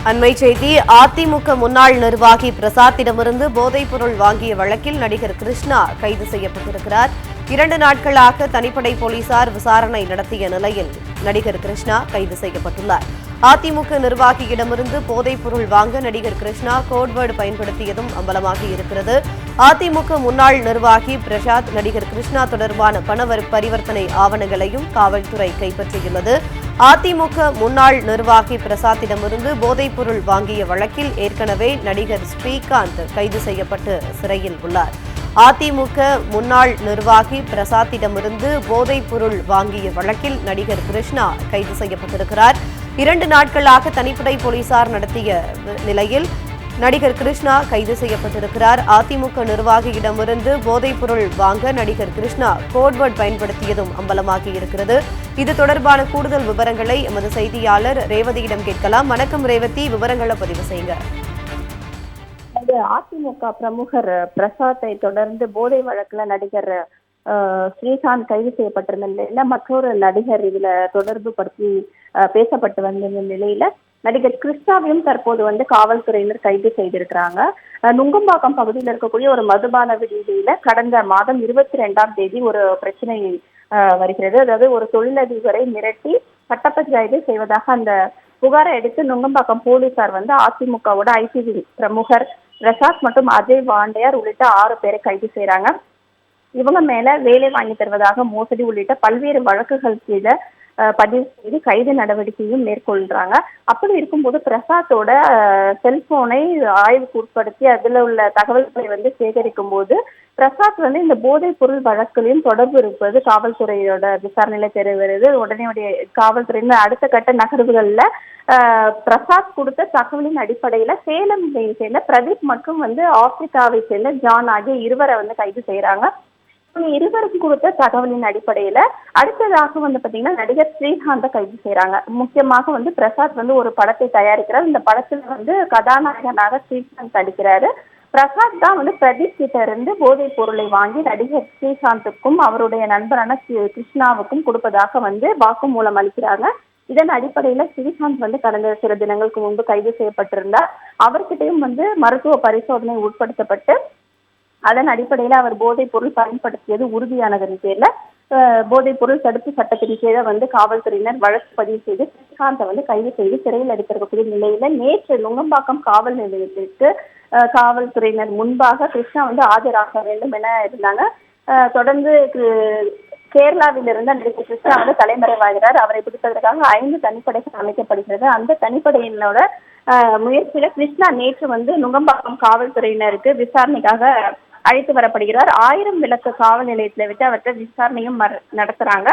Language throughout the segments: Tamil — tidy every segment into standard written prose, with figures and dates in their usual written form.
அண்மை செய்தி. அதிமுக முன்னாள் நிர்வாகி பிரசாத்திடமிருந்து போதைப் பொருள் வாங்கிய வழக்கில் நடிகர் கிருஷ்ணா கைது செய்யப்பட்டிருக்கிறார். 2 நாட்களாக தனிப்படை போலீசார் விசாரணை நடத்திய நிலையில் நடிகர் கிருஷ்ணா கைது செய்யப்பட்டுள்ளார். அதிமுக நிர்வாகியிடமிருந்து போதைப் பொருள் வாங்க நடிகர் கிருஷ்ணா கோட்வேர்டு பயன்படுத்தியதும் அம்பலமாகி இருக்கிறது. அதிமுக முன்னாள் நிர்வாகி பிரசாத் நடிகர் கிருஷ்ணா தொடர்பான பண பரிவர்த்தனை ஆவணங்களையும் காவல்துறை கைப்பற்றியுள்ளது. அதிமுக முன்னாள் நிர்வாகி பிரசாத்திடமிருந்து போதைப் பொருள் வாங்கிய வழக்கில் ஏற்கனவே நடிகர் ஸ்ரீகாந்த் கைது செய்யப்பட்டு சிறையில் உள்ளார். அதிமுக முன்னாள் நிர்வாகி பிரசாத்திடமிருந்து போதைப் பொருள் வாங்கிய வழக்கில் நடிகர் கிருஷ்ணா கைது செய்யப்பட்டிருக்கிறார். 2 நாட்களாக தனிப்படை போலீசார் நடத்திய நிலையில் நடிகர் கிருஷ்ணா கைது செய்யப்பட்டிருக்கிறார். அதிமுக நிர்வாகியிடமிருந்து போதைப் பொருள் வாங்க நடிகர் கிருஷ்ணா கோட்வேர்ட் பயன்படுத்தியதும் அம்பலமாகி இருக்கிறது. இது தொடர்பான கூடுதல் விவரங்களை எமது செய்தியாளர் ரேவதியிடம் கேட்கலாம். வணக்கம் ரேவதி, விவரங்களை பதிவு செய்யுங்க. அதிமுக பிரமுகர் பிரசாத்தை தொடர்ந்து போதை வழக்குல நடிகர் ஸ்ரீகாந்த் கைது செய்யப்பட்டிருந்த நிலையில மற்றொரு நடிகர் இதுல தொடர்பு படுத்தி பேசப்பட்டு வந்த நிலையில நடிகர் கிருஷ்ணாவையும் தற்போது காவல்துறையினர் கைது செய்திருக்கிறாங்க. நுங்கம்பாக்கம் பகுதியில் இருக்கக்கூடிய ஒரு மதுபான விடுதியில கடந்த மாதம் 22ஆம் தேதி ஒரு பிரச்சனை வருகிறது. அதாவது ஒரு தொழிலதிபரை மிரட்டி சட்ட பஞ்சாயத்து செய்வதாக அந்த புகாரை எடுத்து நுங்கம்பாக்கம் போலீசார் அதிமுகவோட ஐடி பிரமுகர் பிரசாத் மற்றும் அஜய் வாண்டையார் உள்ளிட்ட 6 பேரை கைது செய்யறாங்க. இவங்க மேல வேலை வாங்கி தருவதாக மோசடி உள்ளிட்ட பல்வேறு வழக்குகள் கீழே பதிவு செய்து கைது நடவடிக்கையும் மேற்கொள்றாங்க. அப்படி இருக்கும்போது பிரசாத்தோட செல்போனை ஆய்வுக்கு உட்படுத்தி அதுல உள்ள தகவல்களை சேகரிக்கும் போது பிரசாத் இந்த போதைப் பொருள் வழக்கிலையும் தொடர்பு இருப்பது காவல்துறையோட விசாரணையில தெரிய வருது. உடனே காவல்துறையினர் அடுத்த கட்ட நகர்வுகள்ல பிரசாத் கொடுத்த தகவலின் அடிப்படையில சேலம் சேர்ந்த பிரதீப் மற்றும் ஆப்பிரிக்காவை சேர்ந்த ஜான் ஆகிய 2 கைது செய்யறாங்க. இருவருக்கும் கொடுத்த தகவலின் அடிப்படையில அடுத்ததாக பாத்தீங்கன்னா நடிகர் ஸ்ரீகாந்த கைது செய்யறாங்க. முக்கியமாக பிரசாத் ஒரு படத்தை தயாரிக்கிறார். இந்த படத்துல கதாநாயகனாக ஸ்ரீகாந்த் நடிக்கிறாரு. பிரசாத் தான் பிரதீப் கிட்ட இருந்து போதைப் பொருளை வாங்கி நடிகர் ஸ்ரீகாந்துக்கும் அவருடைய நண்பரான கிருஷ்ணாவுக்கும் கொடுப்பதாக வாக்குமூலம் அளிக்கிறாங்க. இதன் அடிப்படையில ஸ்ரீகாந்த் கடந்த சில தினங்களுக்கு முன்பு கைது செய்யப்பட்டிருந்தார். அவர்கிட்டையும் மருத்துவ பரிசோதனை உட்படுத்தப்பட்டு அதன் அடிப்படையில அவர் போதைப் பொருள் பயன்படுத்தியது உறுதியானதன் பேர்ல போதைப் பொருள் தடுப்பு சட்டத்தின் கீழே காவல்துறையினர் வழக்கு பதிவு செய்து ஸ்ரீகாந்தை கைது செய்து சிறையில் அடைத்திருக்கக்கூடிய நிலையில நேற்று நுங்கம்பாக்கம் காவல் நிலையத்திற்கு காவல்துறையினர் முன்பாக கிருஷ்ணா ஆஜராக வேண்டும் என இருந்தாங்க. தொடர்ந்து கேரளாவிலிருந்து நடிகர் கிருஷ்ணா தலைமறைவாகிறார். அவரை பிடிப்பதற்காக 5 தனிப்படைகள் அமைக்கப்படுகிறது. அந்த தனிப்படையினோட முயற்சியில கிருஷ்ணா நேற்று நுங்கம்பாக்கம் காவல்துறையினருக்கு விசாரணைக்காக அழைத்து வரப்படுகிறார். 1000 விளக்கு காவல் நிலையத்துல விட்டு அவற்றை விசாரணையும் நடத்துறாங்க.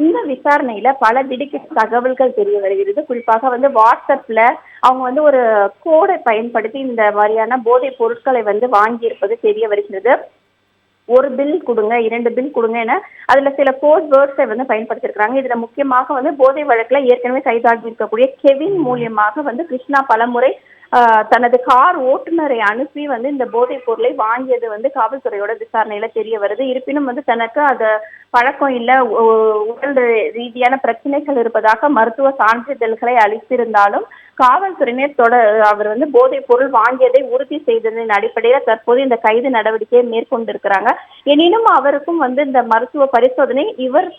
இந்த விசாரணையில பல திடுக்கிட்ட தகவல்கள் தெரிய வருகிறது. குறிப்பாக வாட்ஸ்அப்ல அவங்க ஒரு கோடை பயன்படுத்தி இந்த மாதிரியான போதைப் பொருட்களை வாங்கி இருப்பது தெரிய வருகிறது. 1 பில் கொடுங்க, 2 பில் கொடுங்க என அதுல சில கோட் வேர்ட்ஸை பயன்படுத்திருக்கிறாங்க. இதுல முக்கியமாக போதை வழக்குல ஏற்கனவே கைதாகி இருக்கக்கூடிய கெவின் மூலியமாக கிருஷ்ணா பலமுறை தனது கார் ஓட்டுநரை அனுப்பி இந்த போதைப் பொருளை வாங்கியது காவல்துறையோட விசாரணையில தெரிய வருது. இருப்பினும் தனக்கு அது பழக்கம் இல்ல, உடல் ரீதியான பிரச்சனைகள் இருப்பதாக மருத்துவ சான்றிதழ்களை அளித்திருந்தாலும் காவல்துறையினர் அவர் போதைப் பொருள் வாங்கியதை உறுதி செய்ததன் அடிப்படையில தற்போது இந்த கைது நடவடிக்கையை மேற்கொண்டிருக்கிறாங்க. எனினும் அவருக்கும் இந்த மருத்துவ பரிசோதனை இவர்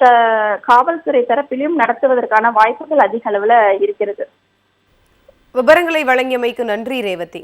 காவல்துறை தரப்பிலும் நடத்துவதற்கான வாய்ப்புகள் அதிக அளவுல இருக்கிறது. விவரங்களை வழங்கியமைக்கு நன்றி ரேவதி.